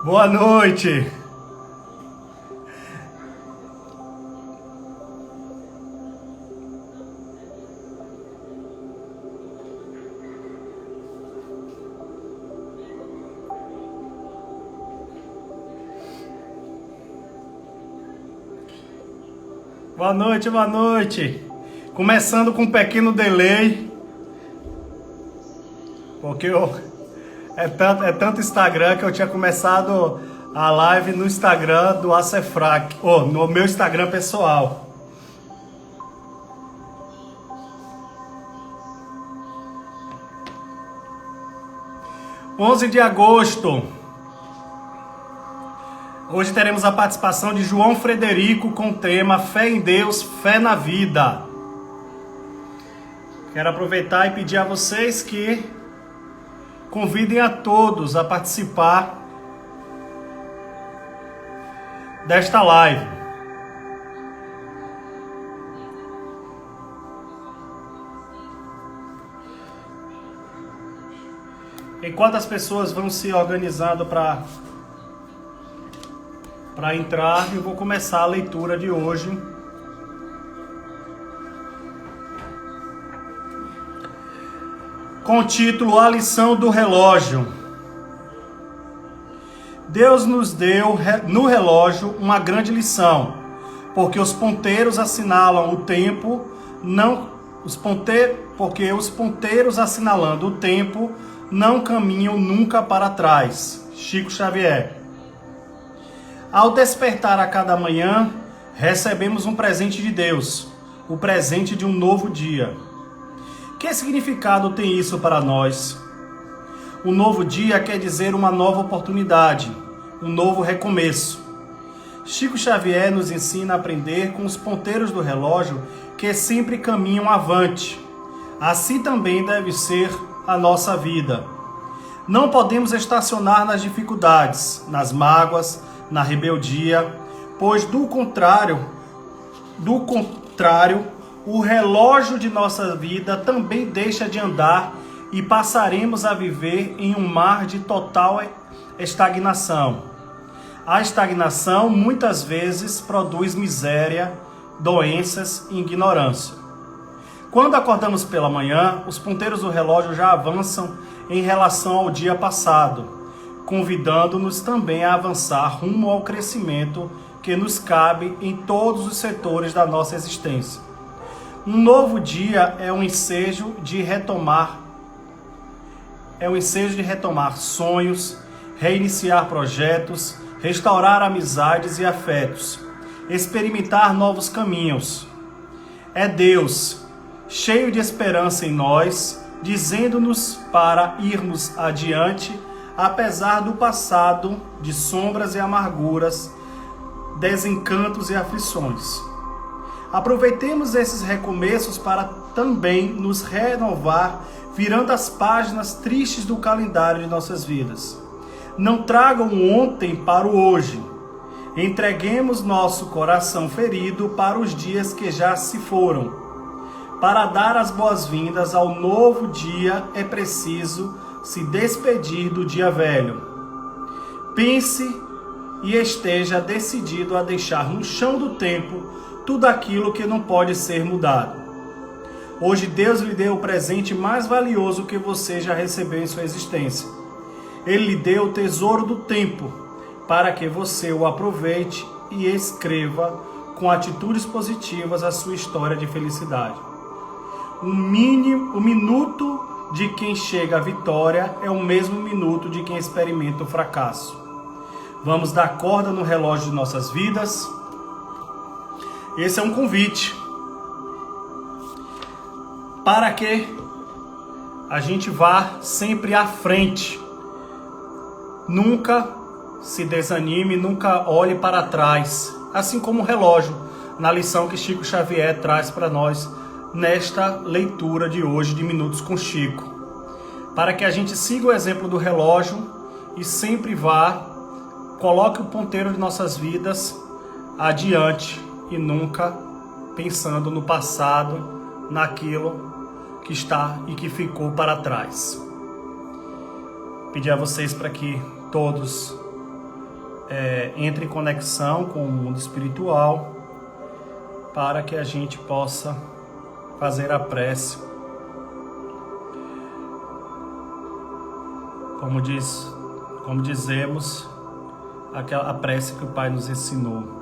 Boa noite. Boa noite, boa noite. Começando com um pequeno delay, porque é tanto Instagram que eu tinha começado a live no Instagram do Acefrac, no meu Instagram pessoal. (11 de agosto). Hoje teremos a participação de João Frederico com o tema Fé em Deus, Fé na Vida. Quero aproveitar e pedir a vocês que convidem a todos a participar desta live. Enquanto as pessoas vão se organizando para entrar, eu vou começar a leitura de hoje. Com o título A Lição do Relógio. Deus nos deu no relógio uma grande lição, porque os ponteiros assinalam o tempo, porque os ponteiros assinalando o tempo não caminham nunca para trás. Chico Xavier. Ao despertar a cada manhã, recebemos um presente de Deus, o presente de um novo dia. Que significado tem isso para nós? Um novo dia quer dizer uma nova oportunidade, um novo recomeço. Chico Xavier nos ensina a aprender com os ponteiros do relógio que sempre caminham avante. Assim também deve ser a nossa vida. Não podemos estacionar nas dificuldades, nas mágoas, na rebeldia, pois do contrário, o relógio de nossa vida também deixa de andar e passaremos a viver em um mar de total estagnação. A estagnação muitas vezes produz miséria, doenças e ignorância. Quando acordamos pela manhã, os ponteiros do relógio já avançam em relação ao dia passado, convidando-nos também a avançar rumo ao crescimento que nos cabe em todos os setores da nossa existência. Um novo dia é um ensejo de retomar sonhos, reiniciar projetos, restaurar amizades e afetos, experimentar novos caminhos. É Deus, cheio de esperança em nós, dizendo-nos para irmos adiante, apesar do passado de sombras e amarguras, desencantos e aflições. Aproveitemos esses recomeços para também nos renovar, virando as páginas tristes do calendário de nossas vidas. Não tragam o ontem para o hoje. Entreguemos nosso coração ferido para os dias que já se foram. Para dar as boas-vindas ao novo dia é preciso se despedir do dia velho. Pense e esteja decidido a deixar no chão do tempo tudo aquilo que não pode ser mudado. Hoje Deus lhe deu o presente mais valioso que você já recebeu em sua existência. Ele lhe deu o tesouro do tempo para que você o aproveite e escreva com atitudes positivas a sua história de felicidade. O minuto de quem chega à vitória é o mesmo minuto de quem experimenta o fracasso. Vamos dar corda no relógio de nossas vidas. Esse é um convite para que a gente vá sempre à frente. Nunca se desanime, nunca olhe para trás. Assim como o relógio, na lição que Chico Xavier traz para nós nesta leitura de hoje de Minutos com Chico. Para que a gente siga o exemplo do relógio e sempre coloque o ponteiro de nossas vidas adiante e nunca pensando no passado, naquilo que está e que ficou para trás. Pedir a vocês para que todos entre em conexão com o mundo espiritual para que a gente possa fazer a prece. Como dizemos, a prece que o Pai nos ensinou.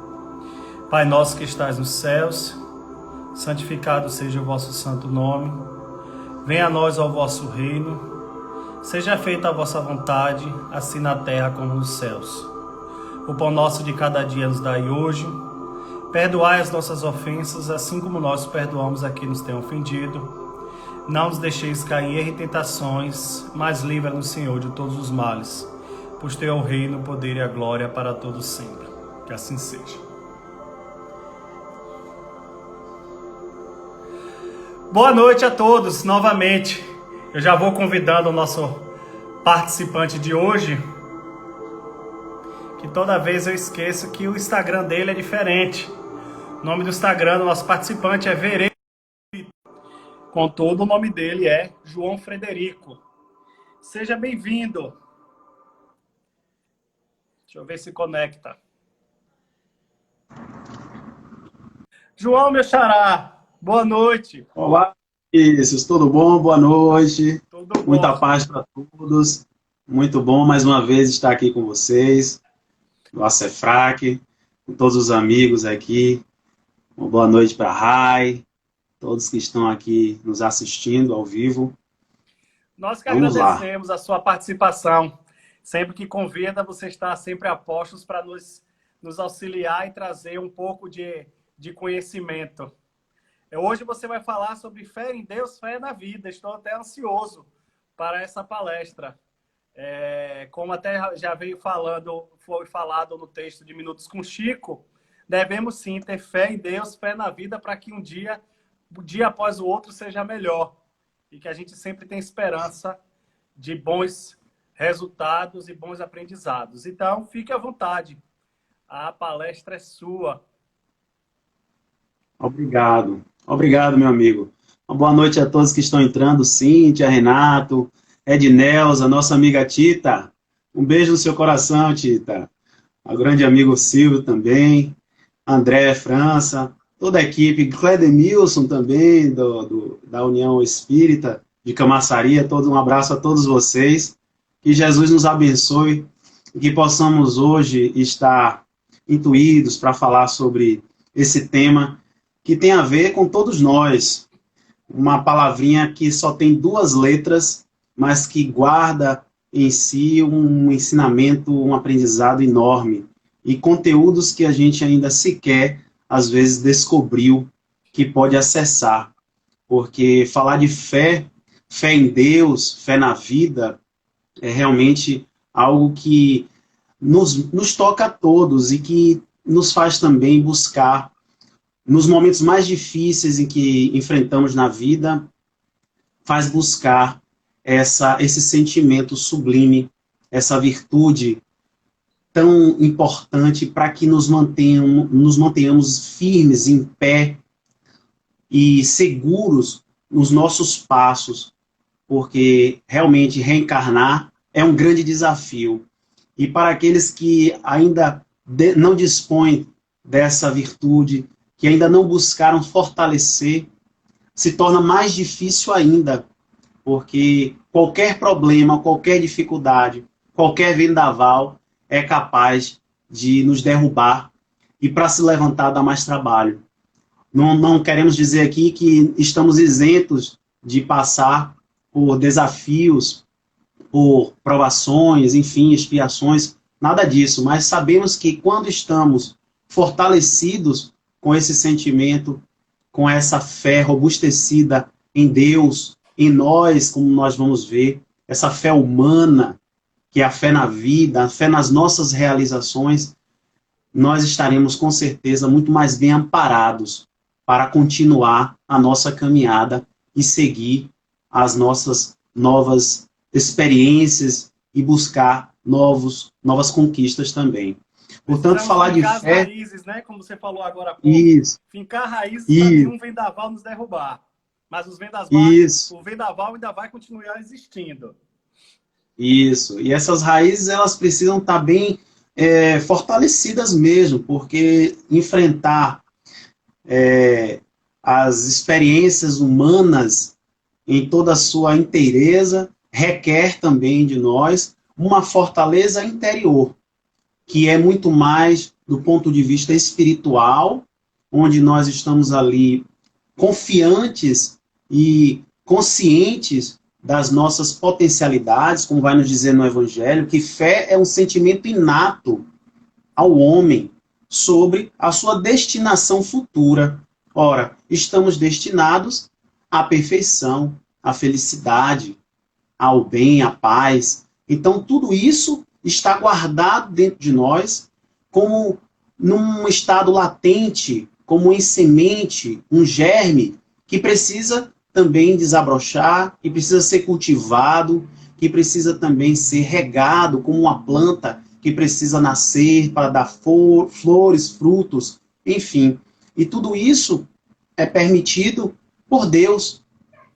Pai nosso que estás nos céus, santificado seja o vosso santo nome. Venha a nós o vosso reino. Seja feita a vossa vontade, assim na terra como nos céus. O pão nosso de cada dia nos dai hoje. Perdoai as nossas ofensas, assim como nós perdoamos a quem nos tem ofendido. Não nos deixeis cair em erro e tentações, mas livra-nos, Senhor, de todos os males. Pois teu é o reino, o poder e a glória para todos sempre. Que assim seja. Boa noite a todos, novamente. Eu já vou convidando o nosso participante de hoje, que toda vez eu esqueço que o Instagram dele é diferente. O nome do Instagram do nosso participante é Verê. Contudo, o nome dele é João Frederico. Seja bem-vindo. Deixa eu ver se conecta. João, meu xará, boa noite. Olá, Vinícius, tudo bom? Boa noite. Tudo bom. Muita paz para todos. Muito bom mais uma vez estar aqui com vocês, no ACEFRAC, com todos os amigos aqui. Uma boa noite para a Rai, todos que estão aqui nos assistindo ao vivo. Nós que agradecemos a sua participação. Sempre que convida, você está sempre a postos para nos auxiliar e trazer um pouco de conhecimento. Hoje você vai falar sobre fé em Deus, fé na vida. Estou até ansioso para essa palestra. Como até já foi falado no texto de Minutos com Chico, devemos sim ter fé em Deus, fé na vida, para que um dia após o outro, seja melhor. E que a gente sempre tenha esperança de bons resultados e bons aprendizados. Então, fique à vontade. A palestra é sua. Obrigado. Obrigado, meu amigo. Uma boa noite a todos que estão entrando. Cíntia, Renato, Ednelza, nossa amiga Tita. Um beijo no seu coração, Tita. O grande amigo Silvio também. André França. Toda a equipe. Cledemilson também, da União Espírita de Camaçaria. Um abraço a todos vocês. Que Jesus nos abençoe e que possamos hoje estar intuídos para falar sobre esse tema que tem a ver com todos nós. Uma palavrinha que só tem 2 letras, mas que guarda em si um ensinamento, um aprendizado enorme. E conteúdos que a gente ainda sequer, às vezes, descobriu que pode acessar. Porque falar de fé em Deus, fé na vida, é realmente algo que nos toca a todos e que nos faz também buscar, nos momentos mais difíceis em que enfrentamos na vida, faz buscar esse sentimento sublime, essa virtude tão importante para que nos mantenhamos firmes, em pé e seguros nos nossos passos, porque realmente reencarnar é um grande desafio. E para aqueles que ainda não dispõem dessa virtude, que ainda não buscaram fortalecer, se torna mais difícil ainda, porque qualquer problema, qualquer dificuldade, qualquer vendaval é capaz de nos derrubar e para se levantar dá mais trabalho. Não queremos dizer aqui que estamos isentos de passar por desafios, por provações, enfim, expiações, nada disso, mas sabemos que quando estamos fortalecidos com esse sentimento, com essa fé robustecida em Deus, em nós, como nós vamos ver, essa fé humana, que é a fé na vida, a fé nas nossas realizações, nós estaremos com certeza muito mais bem amparados para continuar a nossa caminhada e seguir as nossas novas experiências e buscar novas conquistas também. Portanto, falar de fé... raízes, né? Como você falou agora há pouco. Isso. Fincar raízes para nenhum vendaval nos derrubar. Mas o vendaval ainda vai continuar existindo. Isso. E essas raízes, elas precisam estar bem fortalecidas mesmo, porque enfrentar as experiências humanas em toda a sua inteireza requer também de nós uma fortaleza interior, que é muito mais do ponto de vista espiritual, onde nós estamos ali confiantes e conscientes das nossas potencialidades, como vai nos dizer no Evangelho, que fé é um sentimento inato ao homem sobre a sua destinação futura. Ora, estamos destinados à perfeição, à felicidade, ao bem, à paz. Então, tudo isso está guardado dentro de nós como num estado latente, como em semente, um germe que precisa também desabrochar, que precisa ser cultivado, que precisa também ser regado como uma planta que precisa nascer para dar flores, frutos, enfim. E tudo isso é permitido por Deus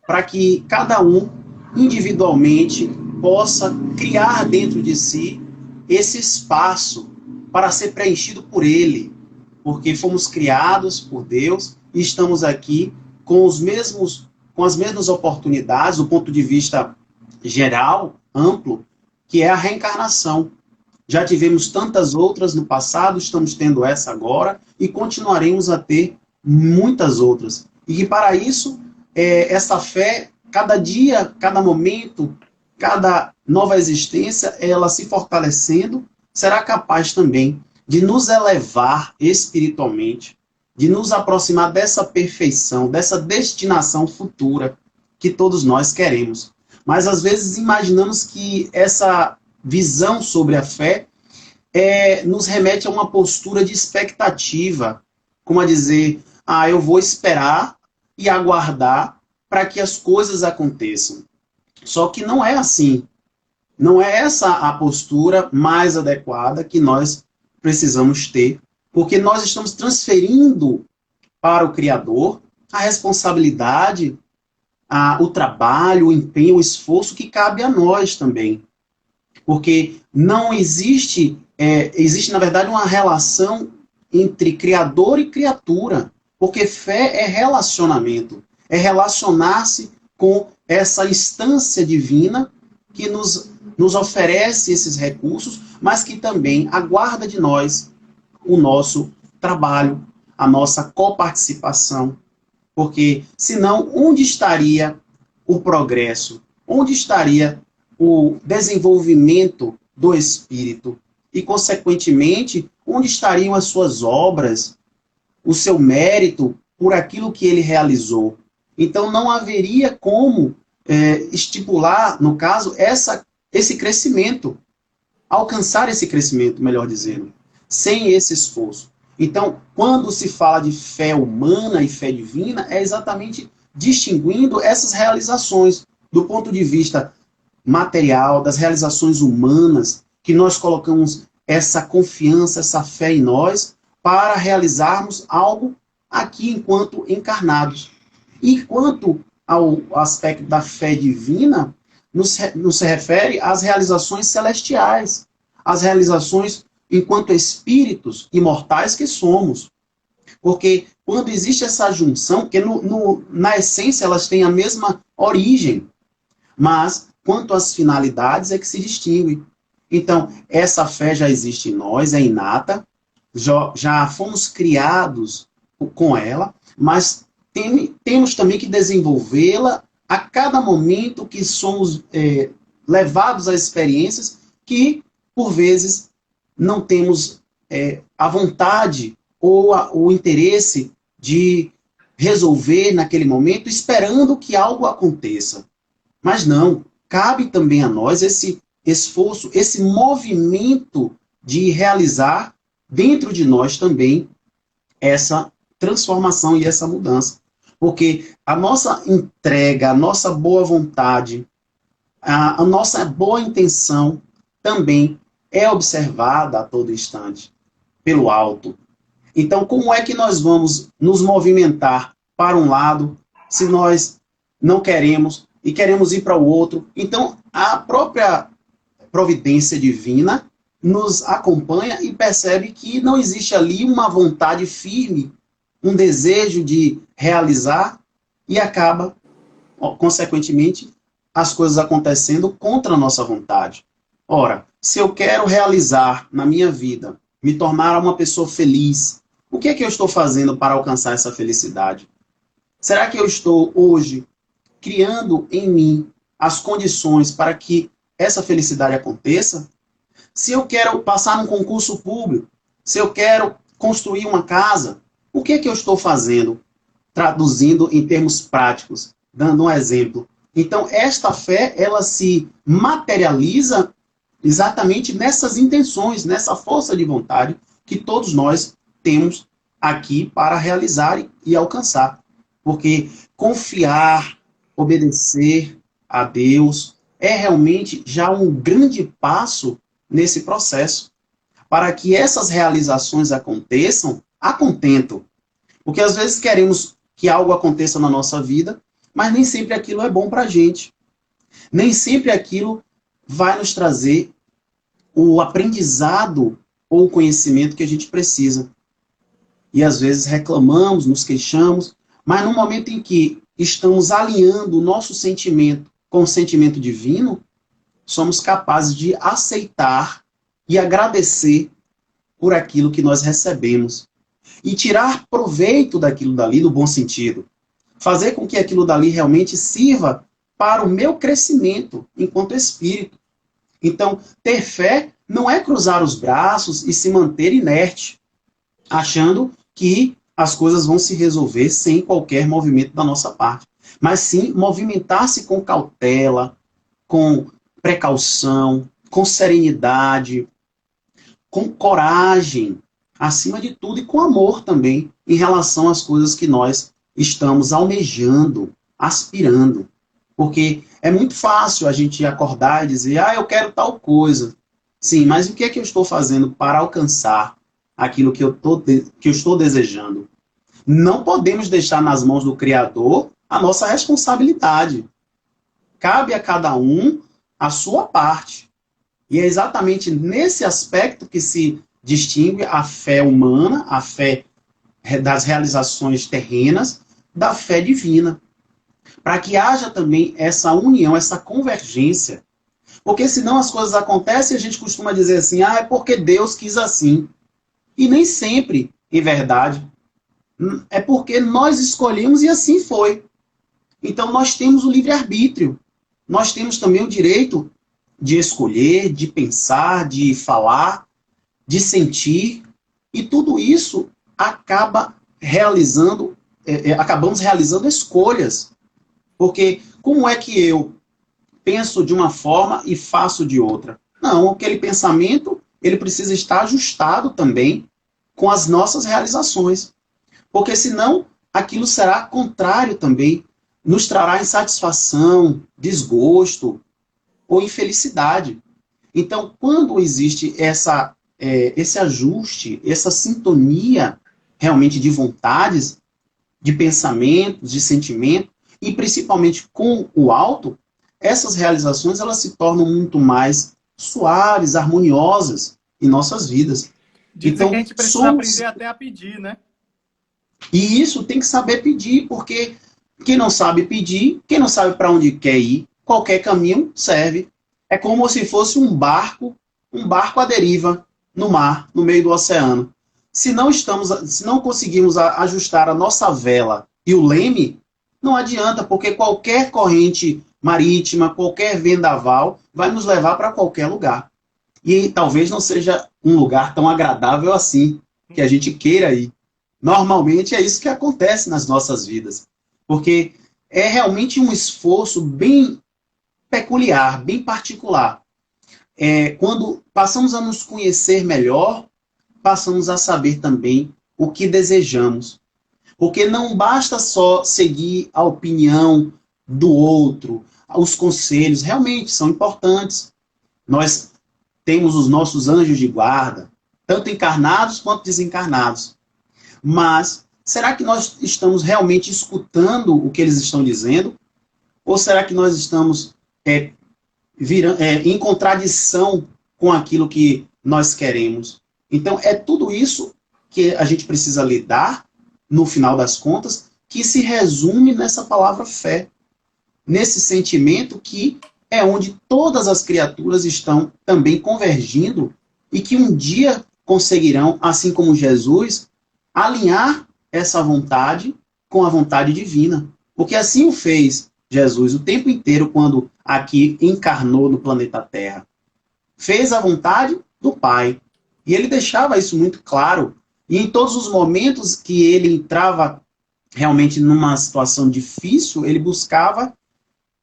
para que cada um individualmente possa criar dentro de si esse espaço para ser preenchido por Ele, porque fomos criados por Deus e estamos aqui com as mesmas oportunidades, do ponto de vista geral, amplo, que é a reencarnação. Já tivemos tantas outras no passado, estamos tendo essa agora e continuaremos a ter muitas outras. E que para isso, essa fé, cada dia, cada momento, cada nova existência, ela se fortalecendo, será capaz também de nos elevar espiritualmente, de nos aproximar dessa perfeição, dessa destinação futura que todos nós queremos. Mas às vezes imaginamos que essa visão sobre a fé nos remete a uma postura de expectativa, como a dizer, eu vou esperar e aguardar para que as coisas aconteçam. Só que não é assim. Não é essa a postura mais adequada que nós precisamos ter, porque nós estamos transferindo para o Criador a responsabilidade, o trabalho, o empenho, o esforço que cabe a nós também. Porque não existe, na verdade, uma relação entre Criador e criatura. Porque fé é relacionamento. É relacionar-se com essa instância divina que nos oferece esses recursos, mas que também aguarda de nós o nosso trabalho, a nossa coparticipação. Porque, senão, onde estaria o progresso? Onde estaria o desenvolvimento do espírito? E, consequentemente, onde estariam as suas obras, o seu mérito por aquilo que ele realizou? Então, não haveria como estipular, no caso, esse crescimento, alcançar esse crescimento, melhor dizendo, sem esse esforço. Então, quando se fala de fé humana e fé divina, é exatamente distinguindo essas realizações do ponto de vista material, das realizações humanas, que nós colocamos essa confiança, essa fé em nós, para realizarmos algo aqui enquanto encarnados. E quanto ao aspecto da fé divina, nos se refere às realizações celestiais, às realizações enquanto espíritos imortais que somos. Porque quando existe essa junção, porque na essência elas têm a mesma origem, mas quanto às finalidades é que se distingue. Então, essa fé já existe em nós, é inata, já fomos criados com ela, mas temos também que desenvolvê-la a cada momento que somos levados a experiências que, por vezes, não temos a vontade ou o interesse de resolver naquele momento, esperando que algo aconteça. Mas não, cabe também a nós esse esforço, esse movimento de realizar dentro de nós também essa transformação e essa mudança. Porque a nossa entrega, a nossa boa vontade, a nossa boa intenção também é observada a todo instante pelo alto. Então, como é que nós vamos nos movimentar para um lado se nós não queremos e queremos ir para o outro? Então, a própria providência divina nos acompanha e percebe que não existe ali uma vontade firme, um desejo de realizar, e acaba, consequentemente, as coisas acontecendo contra a nossa vontade. Ora, se eu quero realizar na minha vida, me tornar uma pessoa feliz, o que é que eu estou fazendo para alcançar essa felicidade? Será que eu estou hoje criando em mim as condições para que essa felicidade aconteça? Se eu quero passar num concurso público, se eu quero construir uma casa, o que é que eu estou fazendo? Traduzindo em termos práticos, dando um exemplo. Então, esta fé, ela se materializa exatamente nessas intenções, nessa força de vontade que todos nós temos aqui para realizar e alcançar. Porque confiar, obedecer a Deus é realmente já um grande passo nesse processo, para que essas realizações aconteçam a contento. Porque às vezes queremos que algo aconteça na nossa vida, mas nem sempre aquilo é bom para a gente. Nem sempre aquilo vai nos trazer o aprendizado ou o conhecimento que a gente precisa. E às vezes reclamamos, nos queixamos, mas no momento em que estamos alinhando o nosso sentimento com o sentimento divino, somos capazes de aceitar e agradecer por aquilo que nós recebemos. E tirar proveito daquilo dali no bom sentido. Fazer com que aquilo dali realmente sirva para o meu crescimento enquanto espírito. Então, ter fé não é cruzar os braços e se manter inerte, achando que as coisas vão se resolver sem qualquer movimento da nossa parte. Mas sim movimentar-se com cautela, com precaução, com serenidade, com coragem, acima de tudo, e com amor também, em relação às coisas que nós estamos almejando, aspirando. Porque é muito fácil a gente acordar e dizer, eu quero tal coisa. Sim, mas o que é que eu estou fazendo para alcançar aquilo que eu estou desejando? Não podemos deixar nas mãos do Criador a nossa responsabilidade. Cabe a cada um a sua parte. E é exatamente nesse aspecto que se distingue a fé humana, a fé das realizações terrenas, da fé divina. Para que haja também essa união, essa convergência. Porque senão as coisas acontecem e a gente costuma dizer assim, é porque Deus quis assim. E nem sempre, em verdade, é porque nós escolhemos e assim foi. Então nós temos o livre-arbítrio. Nós temos também o direito de escolher, de pensar, de falar, de sentir. E tudo isso acabamos realizando escolhas. Porque como é que eu penso de uma forma e faço de outra? Não, aquele pensamento ele precisa estar ajustado também com as nossas realizações. Porque senão aquilo será contrário também, nos trará insatisfação, desgosto ou infelicidade. Então, quando existe esse ajuste, essa sintonia realmente de vontades, de pensamentos, de sentimento, e principalmente com o alto, essas realizações elas se tornam muito mais suaves, harmoniosas em nossas vidas. Dizer então, que a gente precisa aprender até a pedir, né? E isso tem que saber pedir, porque quem não sabe pedir, quem não sabe para onde quer ir, qualquer caminho serve. É como se fosse um barco à deriva no mar, no meio do oceano. Se não conseguimos ajustar a nossa vela e o leme, não adianta, porque qualquer corrente marítima, qualquer vendaval vai nos levar para qualquer lugar. E talvez não seja um lugar tão agradável assim, que a gente queira ir. Normalmente é isso que acontece nas nossas vidas. Porque é realmente um esforço bem peculiar, bem particular. Quando passamos a nos conhecer melhor, passamos a saber também o que desejamos. Porque não basta só seguir a opinião do outro, os conselhos, realmente são importantes. Nós temos os nossos anjos de guarda, tanto encarnados quanto desencarnados. Mas será que nós estamos realmente escutando o que eles estão dizendo? Ou será que nós estamos em contradição com aquilo que nós queremos. Então, é tudo isso que a gente precisa lidar, no final das contas, que se resume nessa palavra fé. Nesse sentimento que é onde todas as criaturas estão também convergindo e que um dia conseguirão, assim como Jesus, alinhar essa vontade com a vontade divina. Porque assim o fez Jesus o tempo inteiro quando aqui encarnou no planeta Terra. Fez a vontade do Pai. E ele deixava isso muito claro. E em todos os momentos que ele entrava realmente numa situação difícil, ele buscava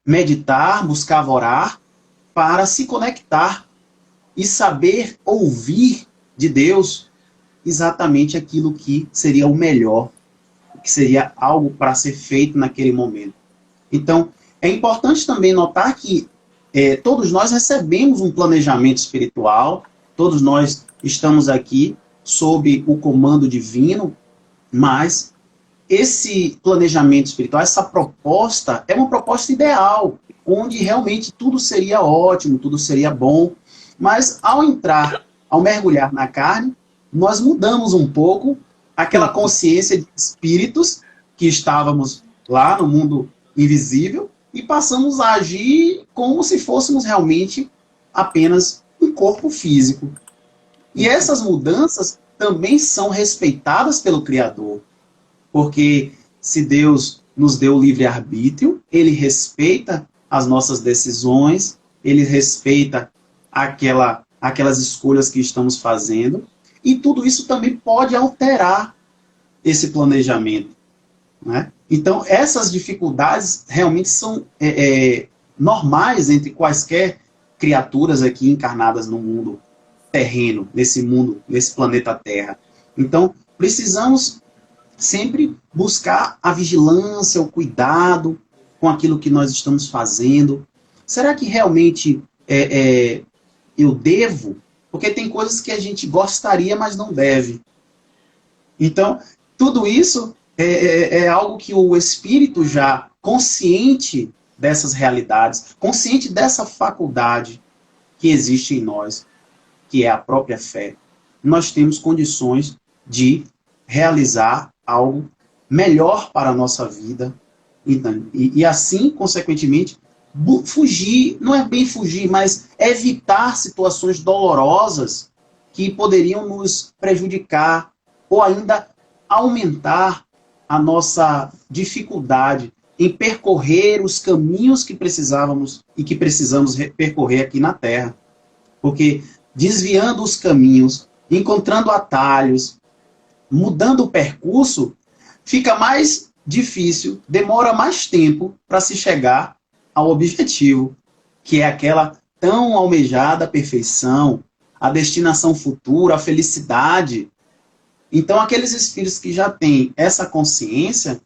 meditar, buscava orar para se conectar e saber ouvir de Deus exatamente aquilo que seria o melhor, que seria algo para ser feito naquele momento. Então, é importante também notar que todos nós recebemos um planejamento espiritual, todos nós estamos aqui sob o comando divino, mas esse planejamento espiritual, essa proposta, é uma proposta ideal, onde realmente tudo seria ótimo, tudo seria bom, mas ao mergulhar na carne, nós mudamos um pouco aquela consciência de espíritos que estávamos lá no mundo invisível e passamos a agir como se fôssemos realmente apenas um corpo físico. E essas mudanças também são respeitadas pelo Criador. Porque se Deus nos deu o livre-arbítrio, Ele respeita as nossas decisões, Ele respeita aquelas escolhas que estamos fazendo, e tudo isso também pode alterar esse planejamento. Né? Então, essas dificuldades realmente são normais entre quaisquer criaturas aqui encarnadas no mundo terreno, nesse mundo, nesse planeta Terra. Então, precisamos sempre buscar a vigilância, o cuidado com aquilo que nós estamos fazendo. Será que realmente eu devo? Porque tem coisas que a gente gostaria, mas não deve. Então, tudo isso é algo que o espírito já consciente dessas realidades, consciente dessa faculdade que existe em nós, que é a própria fé, nós temos condições de realizar algo melhor para a nossa vida e assim, consequentemente, fugir, não é bem fugir, mas evitar situações dolorosas que poderiam nos prejudicar ou ainda aumentar a nossa dificuldade em percorrer os caminhos que precisávamos e que precisamos percorrer aqui na Terra. Porque desviando os caminhos, encontrando atalhos, mudando o percurso, fica mais difícil, demora mais tempo para se chegar ao objetivo, que é aquela tão almejada perfeição, a destinação futura, a felicidade. Então, aqueles espíritos que já têm essa consciência,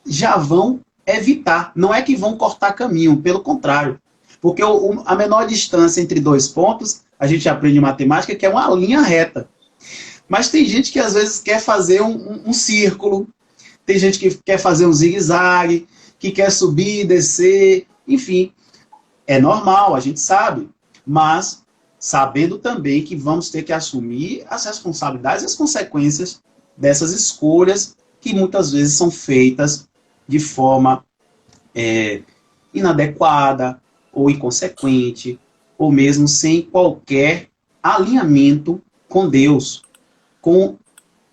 já vão evitar. Não é que vão cortar caminho, pelo contrário. Porque a menor distância entre dois pontos, a gente aprende em matemática, que é uma linha reta. Mas tem gente que às vezes quer fazer um círculo, tem gente que quer fazer um zigue-zague, que quer subir, descer, enfim. É normal, a gente sabe, mas sabendo também que vamos ter que assumir as responsabilidades e as consequências dessas escolhas que muitas vezes são feitas de forma inadequada ou inconsequente, ou mesmo sem qualquer alinhamento com Deus, com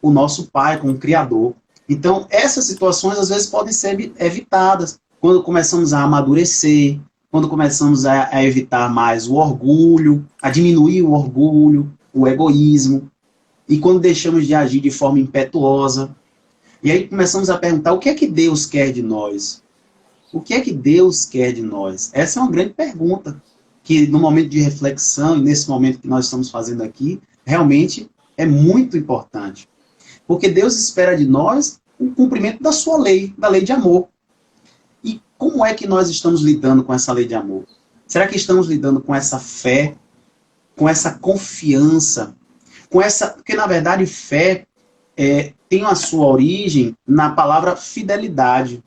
o nosso Pai, com o Criador. Então, essas situações às vezes podem ser evitadas quando começamos a amadurecer, quando começamos a evitar mais o orgulho, a diminuir o orgulho, o egoísmo, e quando deixamos de agir de forma impetuosa. E aí começamos a perguntar, o que é que Deus quer de nós? O que é que Deus quer de nós? Essa é uma grande pergunta, que no momento de reflexão, e nesse momento que nós estamos fazendo aqui, realmente é muito importante. Porque Deus espera de nós o cumprimento da sua lei, da lei de amor. E como é que nós estamos lidando com essa lei de amor? Será que estamos lidando com essa fé, com essa confiança, com essa... Porque, na verdade, fé tem a sua origem na palavra fidelidade,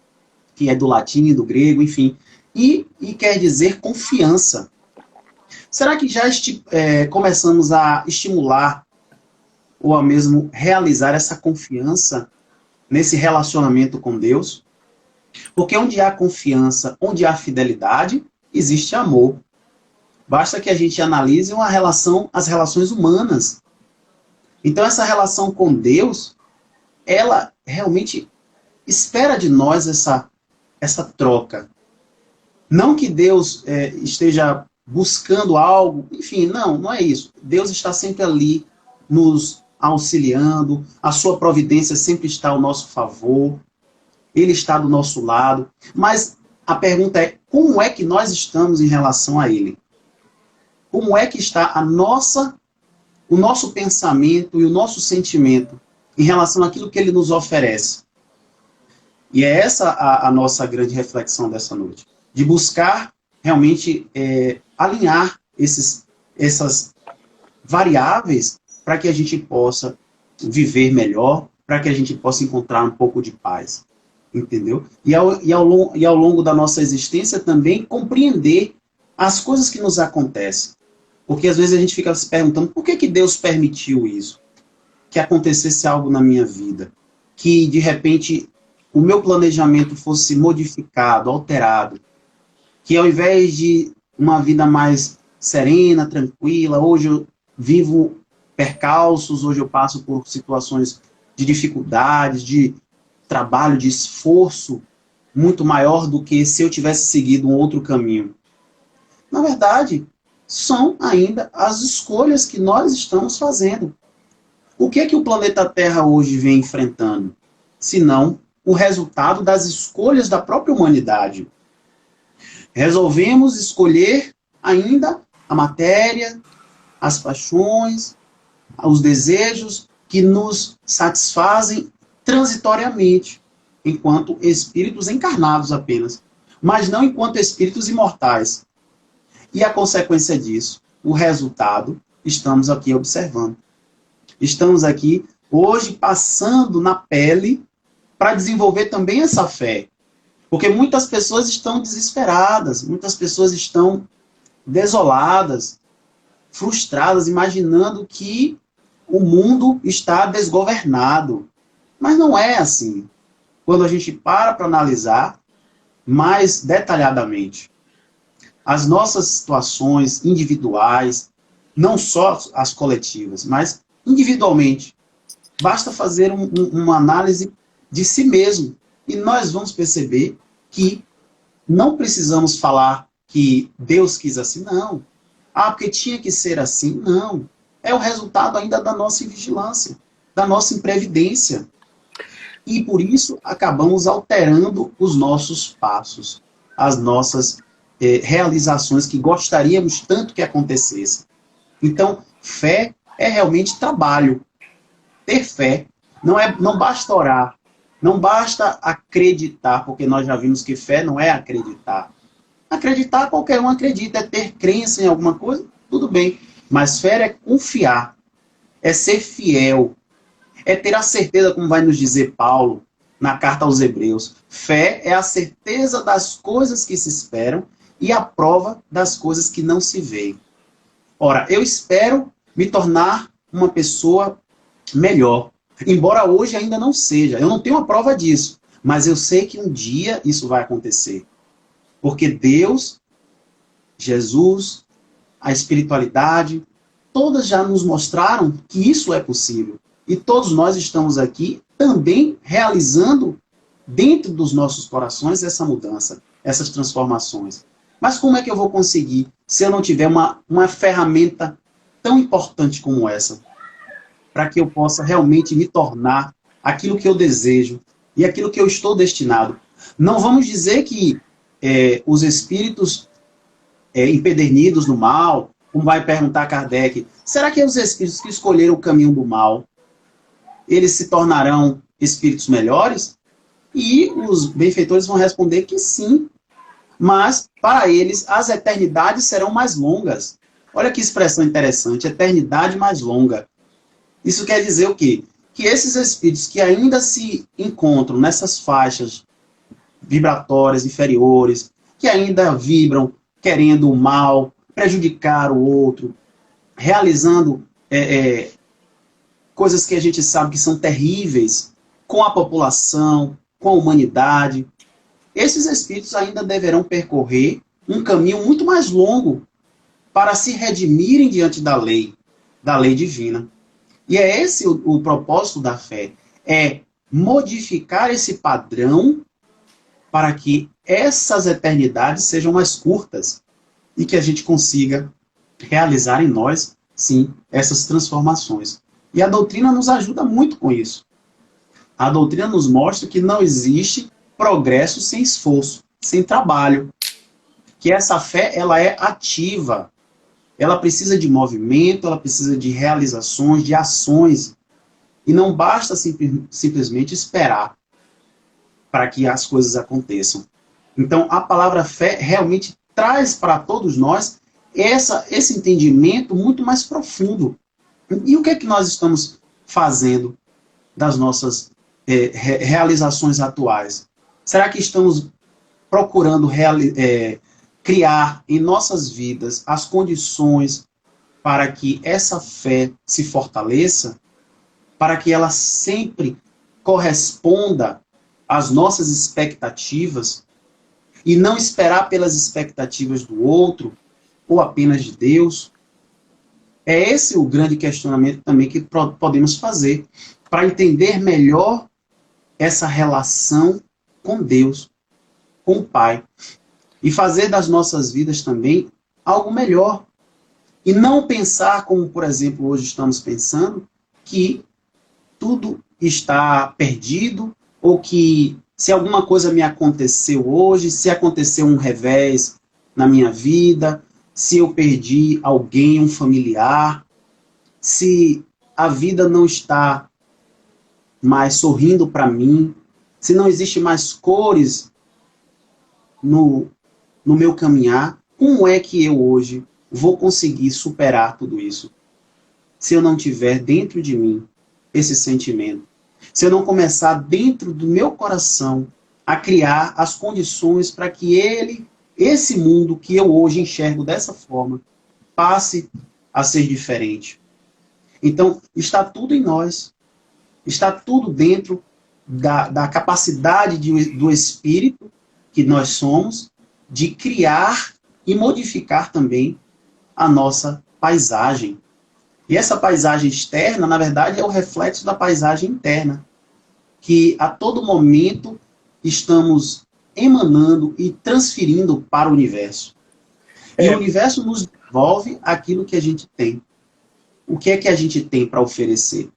que é do latim, do grego, enfim. E quer dizer confiança. Será que já começamos a estimular ou a mesmo realizar essa confiança nesse relacionamento com Deus? Porque onde há confiança, onde há fidelidade, existe amor. Basta que a gente analise as relações humanas. Então essa relação com Deus, ela realmente espera de nós essa troca. Não que Deus esteja buscando algo, enfim, não é isso. Deus está sempre ali nos auxiliando, a sua providência sempre está ao nosso favor, Ele está do nosso lado. Mas a pergunta é, como é que nós estamos em relação a Ele? Como é que está o nosso pensamento e o nosso sentimento em relação àquilo que Ele nos oferece? E é essa a nossa grande reflexão dessa noite. De buscar realmente alinhar essas variáveis para que a gente possa viver melhor, para que a gente possa encontrar um pouco de paz. Entendeu? E ao longo da nossa existência também compreender as coisas que nos acontecem. Porque às vezes a gente fica se perguntando por que Deus permitiu isso? Que acontecesse algo na minha vida. Que de repente o meu planejamento fosse modificado, alterado. Que ao invés de uma vida mais serena, tranquila, hoje eu vivo percalços, hoje eu passo por situações de dificuldades, de trabalho, de esforço muito maior do que se eu tivesse seguido um outro caminho. Na verdade, são ainda as escolhas que nós estamos fazendo. O que é que o planeta Terra hoje vem enfrentando? Senão o resultado das escolhas da própria humanidade. Resolvemos escolher ainda a matéria, as paixões, os desejos que nos satisfazem transitoriamente, enquanto espíritos encarnados apenas, mas não enquanto espíritos imortais. E a consequência disso, o resultado, estamos aqui observando. Estamos aqui hoje passando na pele para desenvolver também essa fé. Porque muitas pessoas estão desesperadas, muitas pessoas estão desoladas, frustradas, imaginando que o mundo está desgovernado. Mas não é assim. Quando a gente para analisar mais detalhadamente as nossas situações individuais, não só as coletivas, mas individualmente, basta fazer uma análise de si mesmo e nós vamos perceber que não precisamos falar que Deus quis assim, não. Porque tinha que ser assim, não. É o resultado ainda da nossa invigilância, da nossa imprevidência. E por isso acabamos alterando os nossos passos, as nossas realizações que gostaríamos tanto que acontecessem. Então, fé é realmente trabalho. Ter fé não basta orar, não basta acreditar, porque nós já vimos que fé não é acreditar. Acreditar, qualquer um acredita, é ter crença em alguma coisa, tudo bem. Mas fé é confiar, é ser fiel, é ter a certeza, como vai nos dizer Paulo na carta aos Hebreus. Fé é a certeza das coisas que se esperam e a prova das coisas que não se veem. Ora, eu espero me tornar uma pessoa melhor. Embora hoje ainda não seja. Eu não tenho a prova disso. Mas eu sei que um dia isso vai acontecer. Porque Deus, Jesus, a espiritualidade, todas já nos mostraram que isso é possível. E todos nós estamos aqui também realizando dentro dos nossos corações essa mudança, essas transformações. Mas como é que eu vou conseguir se eu não tiver uma ferramenta tão importante como essa? Para que eu possa realmente me tornar aquilo que eu desejo e aquilo que eu estou destinado. Não vamos dizer que os espíritos empedernidos no mal, como vai perguntar Kardec, será que os espíritos que escolheram o caminho do mal, eles se tornarão espíritos melhores? E os benfeitores vão responder que sim. Mas, para eles, as eternidades serão mais longas. Olha que expressão interessante, eternidade mais longa. Isso quer dizer o quê? Que esses espíritos que ainda se encontram nessas faixas vibratórias inferiores, que ainda vibram querendo o mal, prejudicar o outro, realizando coisas que a gente sabe que são terríveis com a população, com a humanidade, esses espíritos ainda deverão percorrer um caminho muito mais longo para se redimirem diante da lei divina. E é esse o propósito da fé, é modificar esse padrão para que essas eternidades sejam mais curtas e que a gente consiga realizar em nós, sim, essas transformações. E a doutrina nos ajuda muito com isso. A doutrina nos mostra que não existe progresso sem esforço, sem trabalho. Que essa fé, ela é ativa. Ela precisa de movimento, ela precisa de realizações, de ações. E não basta simplesmente esperar para que as coisas aconteçam. Então, a palavra fé realmente traz para todos nós esse entendimento muito mais profundo. E o que é que nós estamos fazendo das nossas realizações atuais? Será que estamos procurando criar em nossas vidas as condições para que essa fé se fortaleça, para que ela sempre corresponda às nossas expectativas e não esperar pelas expectativas do outro ou apenas de Deus? É esse o grande questionamento também que podemos fazer para entender melhor essa relação com Deus, com o Pai, e fazer das nossas vidas também algo melhor. E não pensar como, por exemplo, hoje estamos pensando, que tudo está perdido, ou que se alguma coisa me aconteceu hoje, se aconteceu um revés na minha vida, se eu perdi alguém, um familiar, se a vida não está mais sorrindo para mim, se não existe mais cores no meu caminhar, como é que eu hoje vou conseguir superar tudo isso? Se eu não tiver dentro de mim esse sentimento, se eu não começar dentro do meu coração a criar as condições para que esse mundo que eu hoje enxergo dessa forma, passe a ser diferente. Então, está tudo em nós. Está tudo dentro da capacidade do Espírito que nós somos de criar e modificar também a nossa paisagem. E essa paisagem externa, na verdade, é o reflexo da paisagem interna, que a todo momento estamos emanando e transferindo para o universo. E o universo nos devolve aquilo que a gente tem. O que é que a gente tem para oferecer?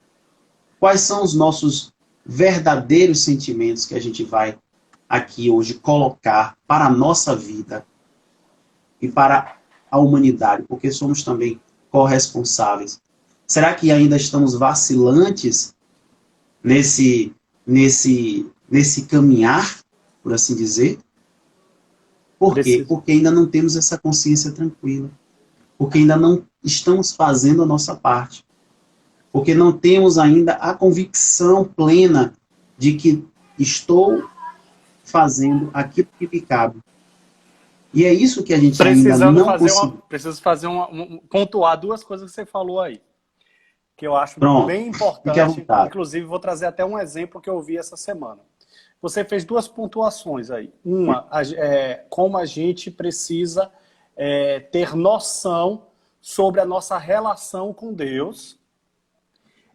Quais são os nossos verdadeiros sentimentos que a gente vai aqui hoje colocar para a nossa vida e para a humanidade, porque somos também corresponsáveis. Será que ainda estamos vacilantes nesse caminhar, por assim dizer? Por quê? Porque ainda não temos essa consciência tranquila. Porque ainda não estamos fazendo a nossa parte. Porque não temos ainda a convicção plena de que estou fazendo aquilo que me cabe. E é isso que a gente ainda não conseguiu. Preciso pontuar duas coisas que você falou aí, que eu acho bem importante. Inclusive, vou trazer até um exemplo que eu vi essa semana. Você fez duas pontuações aí. Uma, como a gente precisa ter noção sobre a nossa relação com Deus.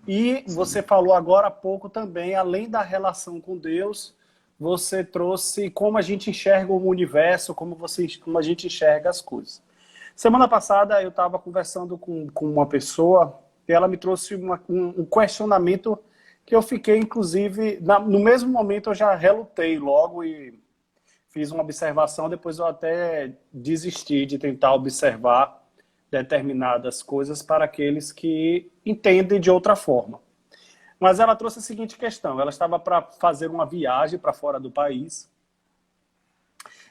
E você falou agora há pouco também, além da relação com Deus, você trouxe como a gente enxerga o universo, como a gente enxerga as coisas. Semana passada eu estava conversando com uma pessoa e ela me trouxe um questionamento que eu fiquei, inclusive, no mesmo momento eu já relutei logo e fiz uma observação, depois eu até desisti de tentar observar determinadas coisas para aqueles que entendem de outra forma. Mas ela trouxe a seguinte questão, ela estava para fazer uma viagem para fora do país,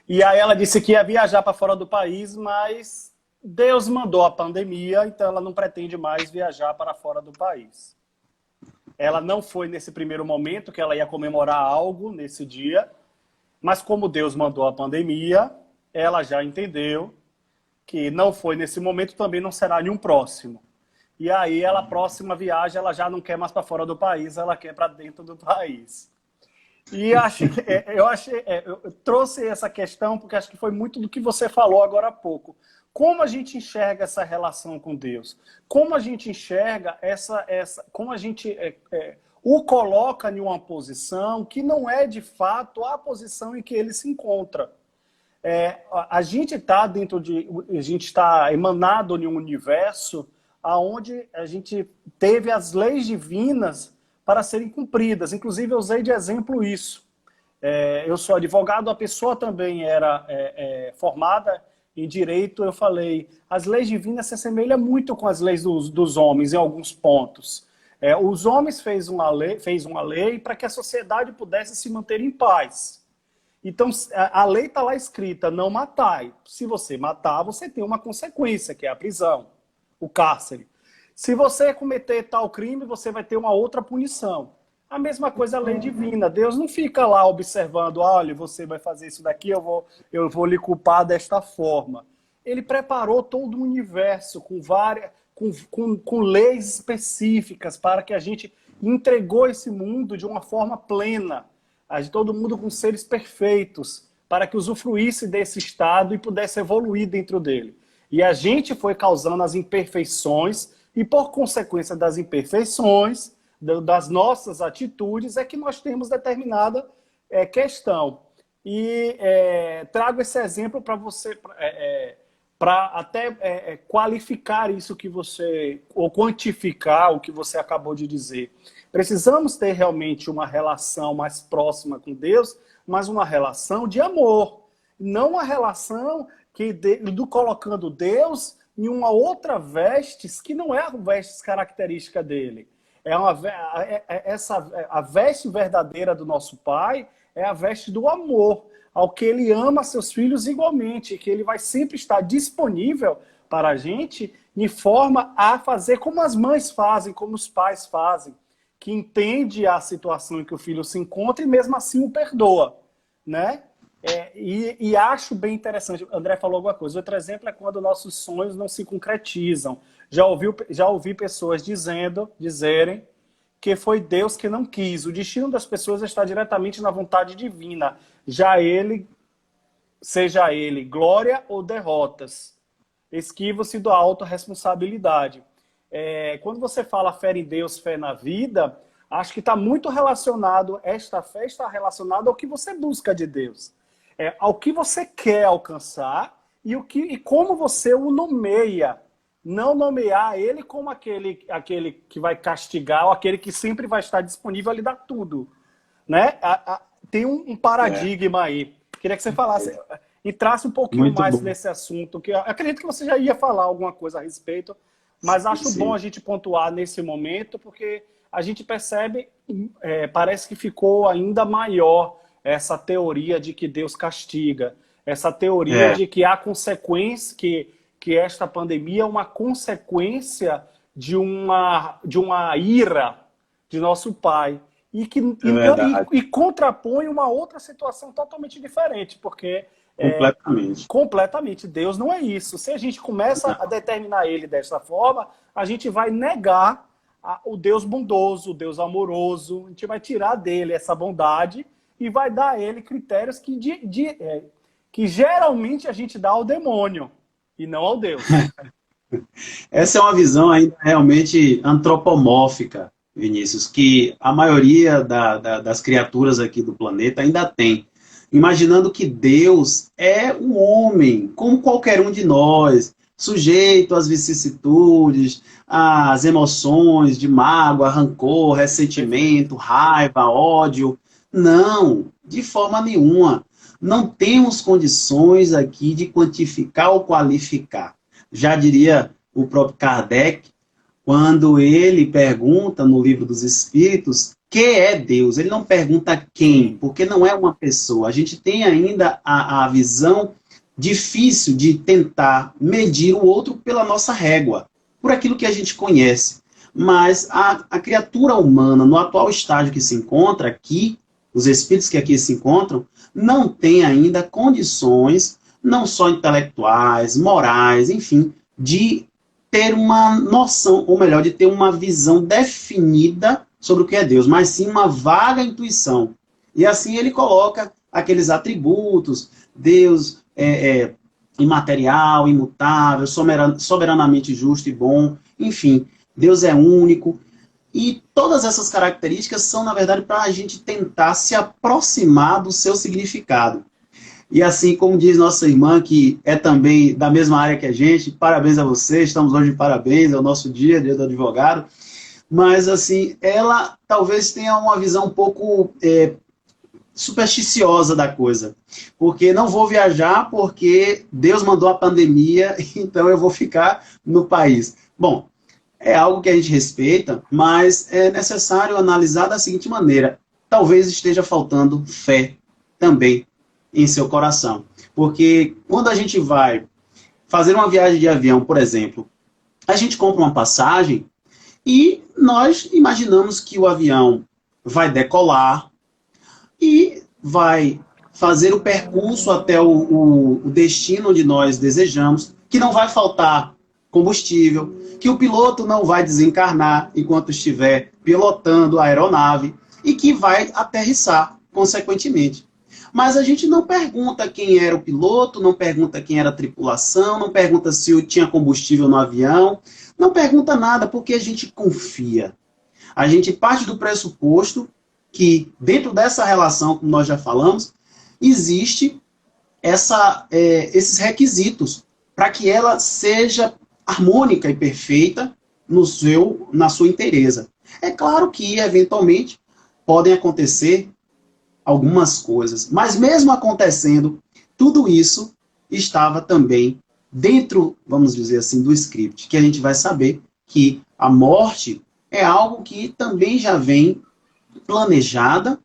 e aí ela disse que ia viajar para fora do país, mas Deus mandou a pandemia, então ela não pretende mais viajar para fora do país. Ela não foi nesse primeiro momento que ela ia comemorar algo nesse dia, mas como Deus mandou a pandemia, ela já entendeu que não foi nesse momento, também não será nenhum próximo. E aí, ela, próxima viagem, ela já não quer mais para fora do país, ela quer para dentro do país. E eu trouxe essa questão porque acho que foi muito do que você falou agora há pouco. Como a gente enxerga essa relação com Deus? Como a gente enxerga como a gente o coloca em uma posição que não é de fato a posição em que ele se encontra. A gente está emanado em um universo onde a gente teve as leis divinas para serem cumpridas. Inclusive, eu usei de exemplo isso. Eu sou advogado, a pessoa também era formada em direito. Eu falei, as leis divinas se assemelham muito com as leis dos homens em alguns pontos. Os homens fez uma lei para que a sociedade pudesse se manter em paz. Então, a lei está lá escrita, não matai. Se você matar, você tem uma consequência, que é a prisão, o cárcere. Se você cometer tal crime, você vai ter uma outra punição. A mesma coisa a lei divina. Deus não fica lá observando, olha, você vai fazer isso daqui, eu vou lhe culpar desta forma. Ele preparou todo o universo com leis específicas para que a gente entregou esse mundo de uma forma plena. Todo mundo com seres perfeitos, para que usufruísse desse estado e pudesse evoluir dentro dele. E a gente foi causando as imperfeições, e por consequência das imperfeições, das nossas atitudes, é que nós temos determinada questão. E trago esse exemplo para você, para até qualificar isso que você, ou quantificar o que você acabou de dizer. Precisamos ter realmente uma relação mais próxima com Deus, mas uma relação de amor. Não uma relação colocando Deus em uma outra vestes que não é a vestes característica dele. A veste verdadeira do nosso Pai é a veste do amor, ao que ele ama seus filhos igualmente, que ele vai sempre estar disponível para a gente, de forma a fazer como as mães fazem, como os pais fazem, que entende a situação em que o filho se encontra e mesmo assim o perdoa, né? E acho bem interessante. O André falou alguma coisa. Outro exemplo é quando nossos sonhos não se concretizam. Já ouvi pessoas dizerem que foi Deus que não quis. O destino das pessoas está diretamente na vontade divina. Seja ele glória ou derrotas. Esquiva-se da autorresponsabilidade. Quando você fala fé em Deus, fé na vida, acho que está muito relacionado, esta fé está relacionada ao que você busca de Deus. Ao que você quer alcançar e como você o nomeia. Não nomear ele como aquele que vai castigar ou aquele que sempre vai estar disponível a lhe dar tudo. Né? Tem um paradigma aí. Queria que você falasse, entrasse um pouquinho muito mais nesse assunto, que eu acredito que você já ia falar alguma coisa a respeito, mas acho bom a gente pontuar nesse momento, porque a gente percebe, parece que ficou ainda maior essa teoria de que Deus castiga, essa teoria de que há consequência, que esta pandemia é uma consequência de uma ira de nosso Pai. E contrapõe uma outra situação totalmente diferente, porque completamente Deus não é isso. Se a gente começa a determinar ele dessa forma, a gente vai negar o Deus bondoso, o Deus amoroso, a gente vai tirar dele essa bondade e vai dar a ele critérios que geralmente a gente dá ao demônio e não ao Deus. Essa é uma visão ainda realmente antropomórfica, Vinícius, que a maioria das criaturas aqui do planeta ainda tem. Imaginando que Deus é um homem, como qualquer um de nós, sujeito às vicissitudes, às emoções de mágoa, rancor, ressentimento, raiva, ódio. Não, de forma nenhuma. Não temos condições aqui de quantificar ou qualificar. Já diria o próprio Kardec, quando ele pergunta no Livro dos Espíritos, que é Deus? Ele não pergunta quem, porque não é uma pessoa. A gente tem ainda a visão difícil de tentar medir o outro pela nossa régua, por aquilo que a gente conhece. Mas a criatura humana, no atual estágio que se encontra aqui, os espíritos que aqui se encontram, não tem ainda condições não só intelectuais, morais, enfim, de ter uma noção, ou melhor, de ter uma visão definida sobre o que é Deus, mas sim uma vaga intuição. E assim ele coloca aqueles atributos, Deus imaterial, imutável, soberanamente justo e bom, enfim, Deus é único. E todas essas características são, na verdade, para a gente tentar se aproximar do seu significado. E assim, como diz nossa irmã, que é também da mesma área que a gente, parabéns a você, estamos hoje de parabéns, é o nosso dia do advogado, mas assim, ela talvez tenha uma visão um pouco supersticiosa da coisa, porque não vou viajar porque Deus mandou a pandemia, então eu vou ficar no país. Bom, é algo que a gente respeita, mas é necessário analisar da seguinte maneira: talvez esteja faltando fé também em seu coração. Porque quando a gente vai fazer uma viagem de avião, por exemplo, a gente compra uma passagem e nós imaginamos que o avião vai decolar e vai fazer o percurso até o destino onde nós desejamos, que não vai faltar combustível, que o piloto não vai desencarnar enquanto estiver pilotando a aeronave e que vai aterrissar, consequentemente. Mas a gente não pergunta quem era o piloto, não pergunta quem era a tripulação, não pergunta se tinha combustível no avião, não pergunta nada, porque a gente confia. A gente parte do pressuposto que, dentro dessa relação, como nós já falamos, existe esses requisitos para que ela seja harmônica e perfeita na sua inteireza. É claro que, eventualmente, podem acontecer algumas coisas, mas mesmo acontecendo, tudo isso estava também dentro, vamos dizer assim, do script, que a gente vai saber que a morte é algo que também já vem planejada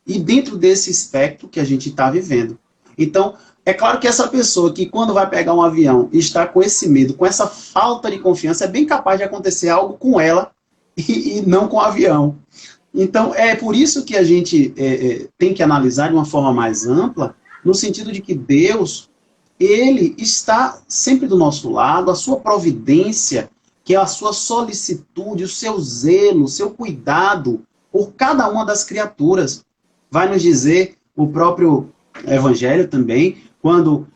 e dentro desse espectro que a gente está vivendo. Então, é claro que essa pessoa que quando vai pegar um avião e está com esse medo, com essa falta de confiança, é bem capaz de acontecer algo com ela e não com o avião. Então, é por isso que a gente tem que analisar de uma forma mais ampla, no sentido de que Deus, Ele está sempre do nosso lado, a sua providência, que é a sua solicitude, o seu zelo, o seu cuidado por cada uma das criaturas. Vai nos dizer o próprio Evangelho também, quando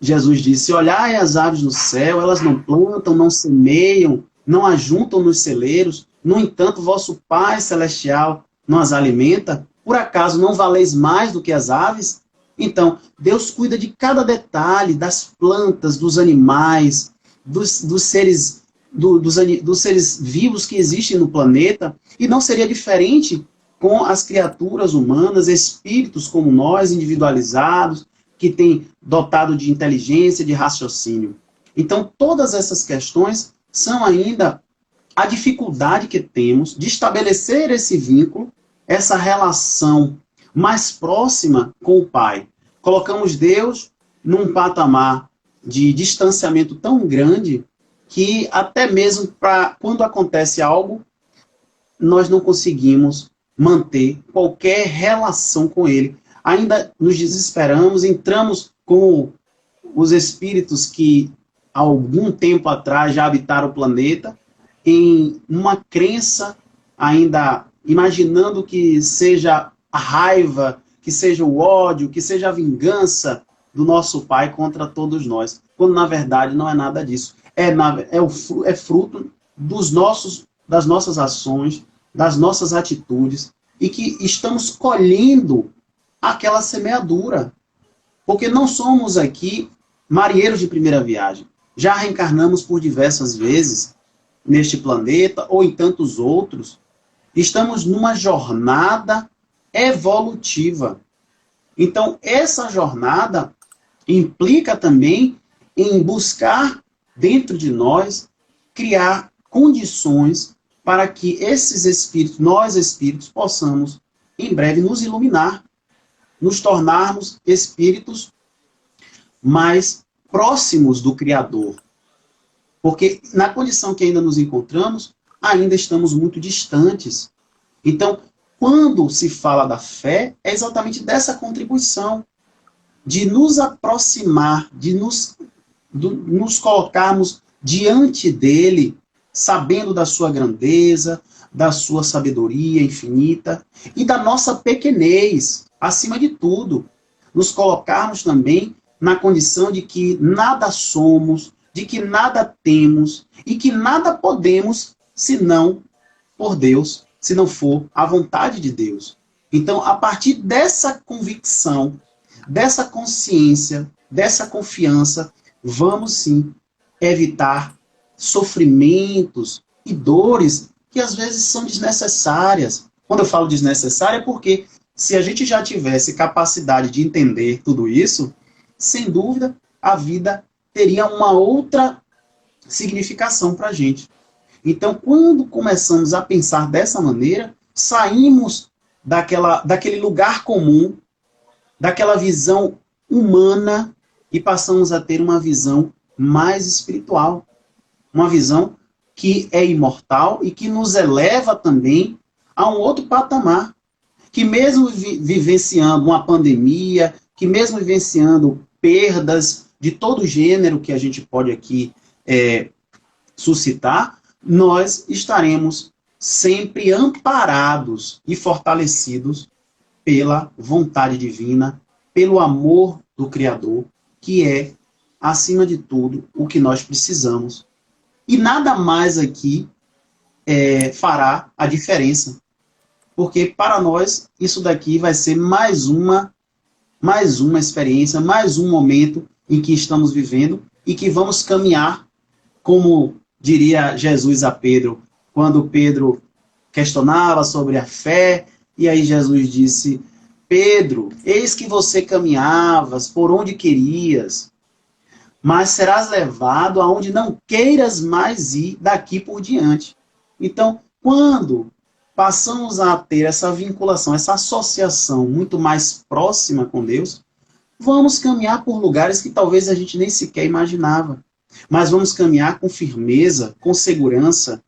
Jesus disse: olhai as aves no céu, elas não plantam, não semeiam, não ajuntam nos celeiros, no entanto, vosso Pai Celestial não as alimenta? Por acaso não valeis mais do que as aves? Então, Deus cuida de cada detalhe, das plantas, dos animais, dos seres vivos que existem no planeta, e não seria diferente com as criaturas humanas, espíritos como nós, individualizados, que têm dotado de inteligência, de raciocínio. Então, todas essas questões são ainda a dificuldade que temos de estabelecer esse vínculo, essa relação mais próxima com o Pai. Colocamos Deus num patamar de distanciamento tão grande que até mesmo para quando acontece algo, nós não conseguimos manter qualquer relação com Ele. Ainda nos desesperamos, entramos com os espíritos que há algum tempo atrás já habitaram o planeta, em uma crença, ainda imaginando que seja a raiva, que seja o ódio, que seja a vingança do nosso Pai contra todos nós, quando na verdade não é nada disso. É fruto das nossas ações, das nossas atitudes, e que estamos colhendo aquela semeadura. Porque não somos aqui marinheiros de primeira viagem. Já reencarnamos por diversas vezes neste planeta ou em tantos outros. Estamos numa jornada evolutiva. Então, essa jornada implica também em buscar dentro de nós criar condições para que esses espíritos, nós espíritos, possamos em breve nos iluminar, nos tornarmos espíritos mais próximos do Criador. Porque na condição que ainda nos encontramos, ainda estamos muito distantes. Então, quando se fala da fé, é exatamente dessa contribuição. de nos aproximar, de nos colocarmos diante dele, sabendo da sua grandeza, da sua sabedoria infinita e da nossa pequenez, acima de tudo. Nos colocarmos também na condição de que nada somos, de que nada temos e que nada podemos senão por Deus, se não for a vontade de Deus. Então, a partir dessa convicção, dessa consciência, dessa confiança, vamos sim evitar sofrimentos e dores que às vezes são desnecessárias. Quando eu falo desnecessária é porque se a gente já tivesse capacidade de entender tudo isso, sem dúvida a vida teria uma outra significação para a gente. Então, quando começamos a pensar dessa maneira, saímos daquele lugar comum, daquela visão humana e passamos a ter uma visão mais espiritual. Uma visão que é imortal e que nos eleva também a um outro patamar. Que mesmo vivenciando uma pandemia, que mesmo vivenciando perdas de todo gênero que a gente pode aqui suscitar, nós estaremos sempre amparados e fortalecidos pela vontade divina, pelo amor do Criador, que é, acima de tudo, o que nós precisamos. E nada mais aqui fará a diferença. Porque para nós, isso daqui vai ser mais uma experiência, mais um momento em que estamos vivendo e que vamos caminhar, como diria Jesus a Pedro, quando Pedro questionava sobre a fé, e aí Jesus disse: Pedro, eis que você caminhavas por onde querias, mas serás levado aonde não queiras mais ir daqui por diante. Então, quando passamos a ter essa vinculação, essa associação muito mais próxima com Deus, vamos caminhar por lugares que talvez a gente nem sequer imaginava. Mas vamos caminhar com firmeza, com segurança,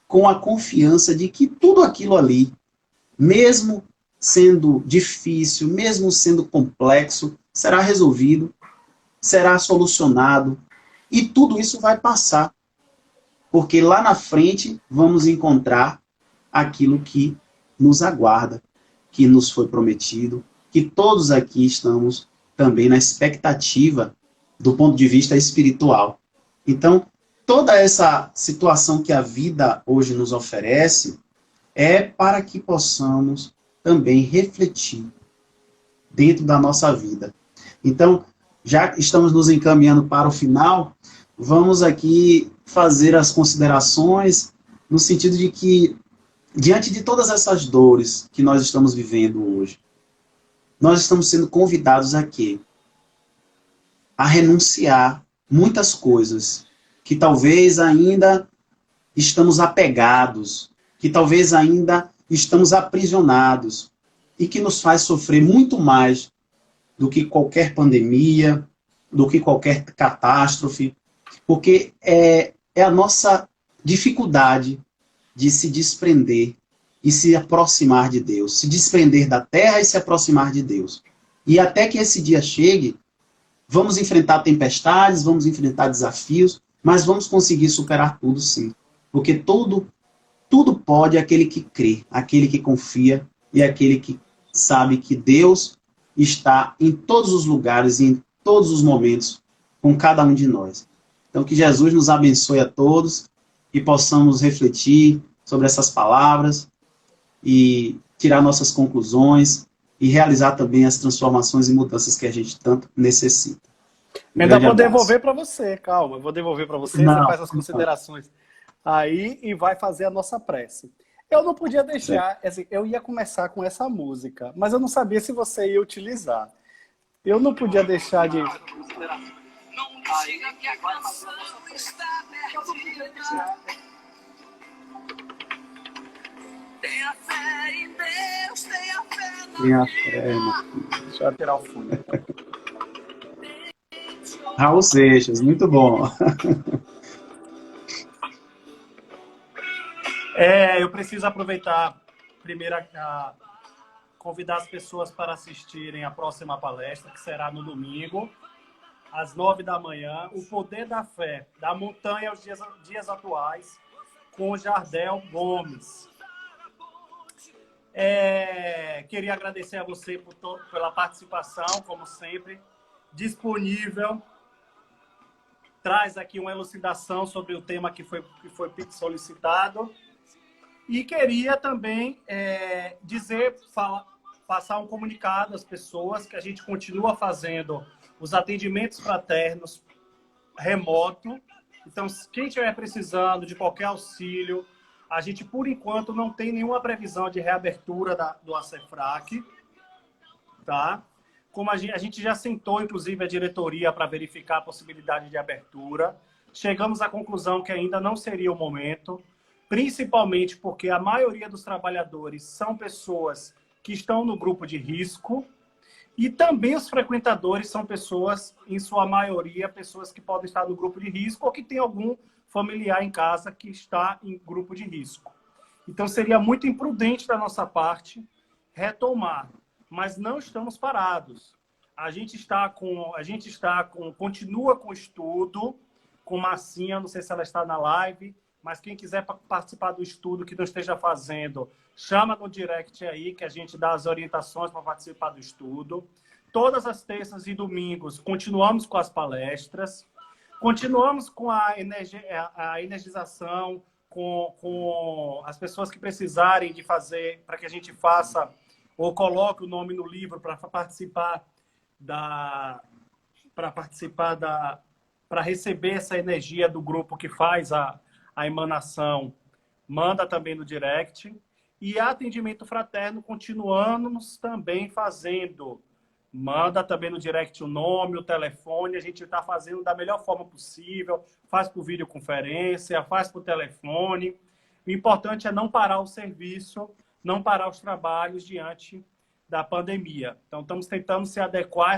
com a confiança de que tudo aquilo ali, mesmo sendo difícil, mesmo sendo complexo, será resolvido, será solucionado, e tudo isso vai passar. Porque lá na frente vamos encontrar aquilo que nos aguarda, que nos foi prometido, que todos aqui estamos também na expectativa do ponto de vista espiritual. Então, toda essa situação que a vida hoje nos oferece é para que possamos também refletir dentro da nossa vida. Então, já estamos nos encaminhando para o final, vamos aqui fazer as considerações no sentido de que, diante de todas essas dores que nós estamos vivendo hoje, nós estamos sendo convidados a quê? A renunciar muitas coisas que talvez ainda estamos apegados, que talvez ainda estamos aprisionados e que nos faz sofrer muito mais do que qualquer pandemia, do que qualquer catástrofe, porque é a nossa dificuldade de se desprender e se aproximar de Deus, se desprender da terra e se aproximar de Deus. E até que esse dia chegue, vamos enfrentar tempestades, vamos enfrentar desafios, mas vamos conseguir superar tudo sim. Porque tudo pode aquele que crê, aquele que confia e aquele que sabe que Deus está em todos os lugares e em todos os momentos com cada um de nós. Então que Jesus nos abençoe a todos e possamos refletir sobre essas palavras e tirar nossas conclusões e realizar também as transformações e mudanças que a gente tanto necessita. Ainda vou devolver para você, calma, eu vou devolver para você, Não, você faz as considerações aí e vai fazer a nossa prece. Eu não podia deixar, assim, eu ia começar com essa música, mas eu não sabia se você ia utilizar. Eu não podia deixar de... Diga que a canção está perdida. Tenha fé em Deus, tenha fé na Tenha fé, vida. Deixa eu tirar o fundo. Raul Seixas, muito bom. Eu preciso aproveitar primeiro convidar as pessoas para assistirem a próxima palestra, que será no domingo, às 9 da manhã, O Poder da Fé, da Montanha aos Dias Atuais, com Jardel Gomes. Queria agradecer a você pela participação, como sempre, disponível. Traz aqui uma elucidação sobre o tema que foi solicitado. E queria também passar um comunicado às pessoas que a gente continua fazendo os atendimentos fraternos remoto. Então, quem estiver precisando de qualquer auxílio, a gente, por enquanto, não tem nenhuma previsão de reabertura do ACEFRAC, tá? Como a gente já sentou, inclusive, a diretoria para verificar a possibilidade de abertura. Chegamos à conclusão que ainda não seria o momento, principalmente porque a maioria dos trabalhadores são pessoas que estão no grupo de risco e também os frequentadores são pessoas, em sua maioria, pessoas que podem estar no grupo de risco ou que tem algum familiar em casa que está em grupo de risco. Então, seria muito imprudente da nossa parte retomar, mas não estamos parados. A gente continua com o estudo, com Marcinha, não sei se ela está na live, mas quem quiser participar do estudo que não esteja fazendo, chama no direct aí, que a gente dá as orientações para participar do estudo. Todas as terças e domingos, continuamos com as palestras, continuamos com a energização, com as pessoas que precisarem de fazer, para que a gente faça, ou coloque o nome no livro para receber essa energia do grupo que faz a emanação, manda também no direct. E atendimento fraterno continuamos também fazendo. Manda também no direct o nome, o telefone. A gente está fazendo da melhor forma possível. Faz por videoconferência, faz por telefone. O importante é não parar o serviço, não parar os trabalhos diante da pandemia. Então, estamos tentando se adequar a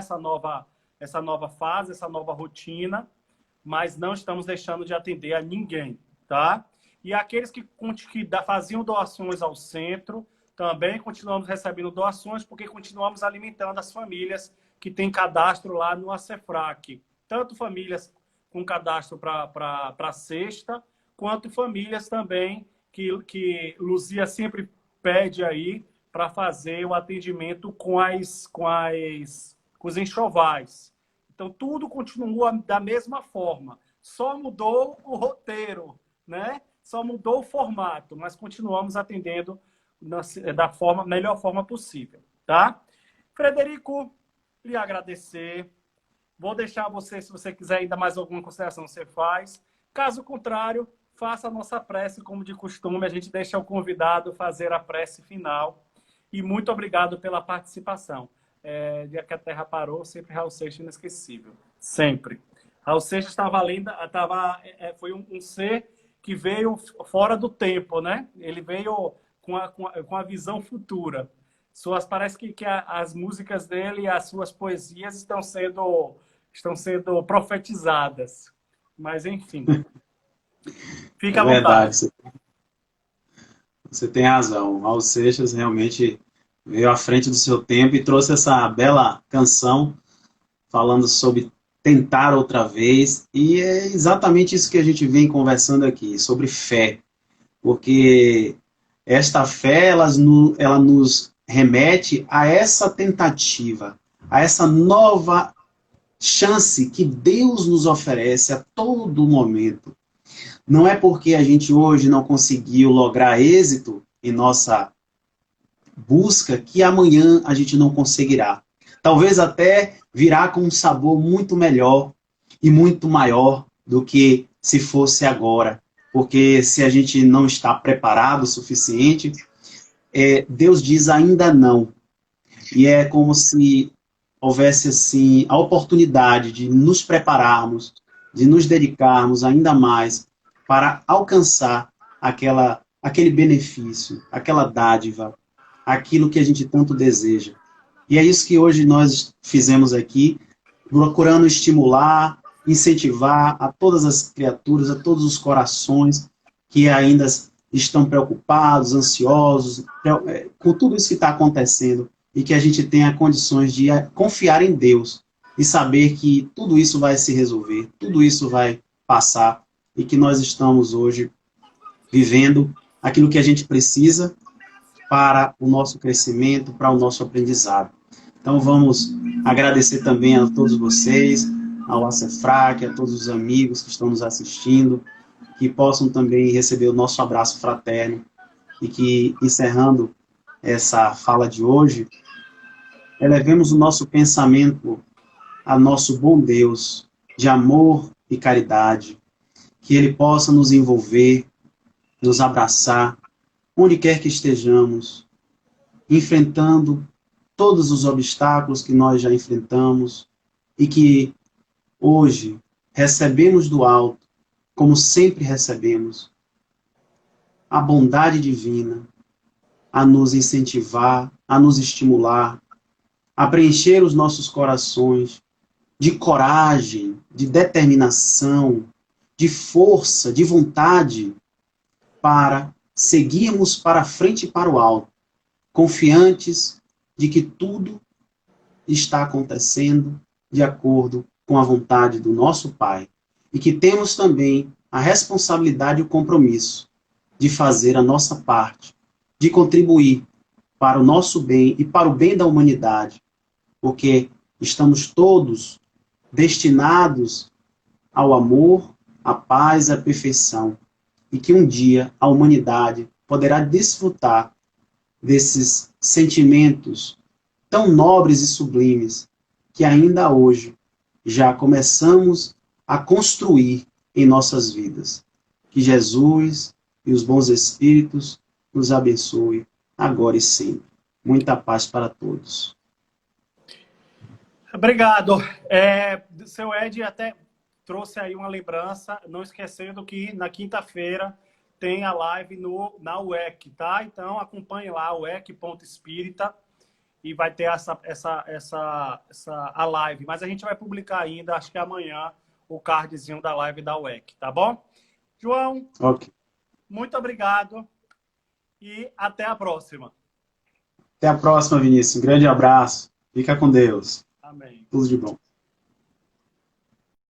essa nova fase, essa nova rotina, mas não estamos deixando de atender a ninguém, tá? E aqueles que faziam doações ao centro, também continuamos recebendo doações, porque continuamos alimentando as famílias que têm cadastro lá no ACEFRAC. Tanto famílias com cadastro para cesta, quanto famílias também que Luzia sempre pede aí para fazer o atendimento com os enxovais. Então, tudo continua da mesma forma. Só mudou o roteiro, né? Só mudou o formato, mas continuamos atendendo da melhor forma possível, tá? Frederico, lhe agradecer. Vou deixar você, se você quiser ainda mais alguma consideração, você faz. Caso contrário, faça a nossa prece, como de costume. A gente deixa o convidado fazer a prece final. E muito obrigado pela participação. Dia que a Terra parou, sempre Raul Seixas inesquecível. Sempre. Raul Seixas foi um ser que veio fora do tempo, né? Ele veio com a visão futura. Parece que as músicas dele e as suas poesias estão sendo profetizadas. Mas, enfim. Fica à vontade. Verdade. Você tem razão. Raul Seixas realmente veio à frente do seu tempo e trouxe essa bela canção falando sobre tentar outra vez. E é exatamente isso que a gente vem conversando aqui, sobre fé. Porque esta fé, ela nos remete a essa tentativa, a essa nova chance que Deus nos oferece a todo momento. Não é porque a gente hoje não conseguiu lograr êxito em nossa busca que amanhã a gente não conseguirá. Talvez até virá com um sabor muito melhor e muito maior do que se fosse agora. Porque se a gente não está preparado o suficiente, Deus diz ainda não. E é como se houvesse assim a oportunidade de nos prepararmos, de nos dedicarmos ainda mais para alcançar aquele benefício, aquela dádiva, aquilo que a gente tanto deseja. E é isso que hoje nós fizemos aqui, procurando estimular, incentivar a todas as criaturas, a todos os corações que ainda estão preocupados, ansiosos, com tudo isso que está acontecendo e que a gente tenha condições de confiar em Deus e saber que tudo isso vai se resolver, tudo isso vai passar e que nós estamos hoje vivendo aquilo que a gente precisa para o nosso crescimento, para o nosso aprendizado. Então vamos agradecer também a todos vocês, ao ACEFRAC, a todos os amigos que estão nos assistindo, que possam também receber o nosso abraço fraterno e que, encerrando essa fala de hoje, elevemos o nosso pensamento a nosso bom Deus de amor e caridade, que Ele possa nos envolver, nos abraçar, onde quer que estejamos, enfrentando todos os obstáculos que nós já enfrentamos e que hoje recebemos do alto, como sempre recebemos, a bondade divina a nos incentivar, a nos estimular, a preencher os nossos corações de coragem, de determinação, de força, de vontade para seguirmos para frente e para o alto, confiantes de que tudo está acontecendo de acordo com a vontade do nosso Pai e que temos também a responsabilidade e o compromisso de fazer a nossa parte, de contribuir para o nosso bem e para o bem da humanidade, porque estamos todos destinados ao amor, à paz e à perfeição, e que um dia a humanidade poderá desfrutar desses sentimentos tão nobres e sublimes que ainda hoje já começamos a construir em nossas vidas. Que Jesus e os bons espíritos nos abençoe agora e sempre. Muita paz para todos. Obrigado. Seu Ed até trouxe aí uma lembrança, não esquecendo que na quinta-feira tem a live na UEC, tá? Então acompanhe lá, uec.espírita, e vai ter a live. Mas a gente vai publicar ainda, acho que amanhã, o cardzinho da live da UEC, tá bom? João, Ok. muito obrigado e até a próxima. Até a próxima, Vinícius. Um grande abraço. Fica com Deus. Amém. Tudo de bom.